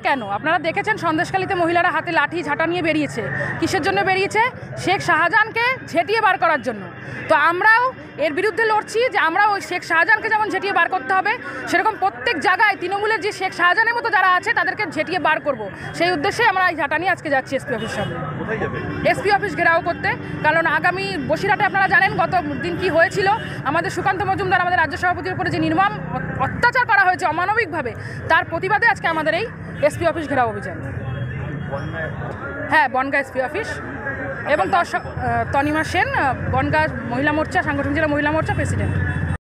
কেন আপনারা দেখেছেন সন্দেশখালীতে মহিলারা হাতে লাঠি ঝাঁটা নিয়ে বেরিয়েছে, কিসের জন্য বেরিয়েছে? শেখ শাহজাহানকে ঝেঁটিয়ে বার করার জন্য। তো আমরাও এর বিরুদ্ধে লড়ছি যে আমরা ওই শেখ শাহজাহানকে যেমন ঝেঁটিয়ে বার করতে হবে, সেরকম প্রত্যেক জায়গায় তৃণমূলের যে শেখ শাহজাহানের মতো যারা আছে তাদেরকে ঝেঁটিয়ে বার করব। সেই উদ্দেশ্যে আমরা এই ঝাঁটা নিয়ে আজকে যাচ্ছি এসপি অফিস সামনে। এসপি অফিস ঘেরাও করতে, কারণ আগামী বসিরহাটে আপনারা জানেন গত দিন কি হয়েছিল। আমাদের সুকান্ত মজুমদার আমাদের রাজ্য সভাপতির উপরে যে নির্মম অত্যাচার করা হয়েছে অমানবিকভাবে, তার প্রতিবাদে আজকে আমাদের এই এসপি অফিস ঘেরাও অভিযান। হ্যাঁ, বনগাঁ এসপি অফিস এবং তনিমা সেন, বনগাঁ মহিলা মোর্চা, সাংগঠনিক জেলা মহিলা মোর্চা প্রেসিডেন্ট।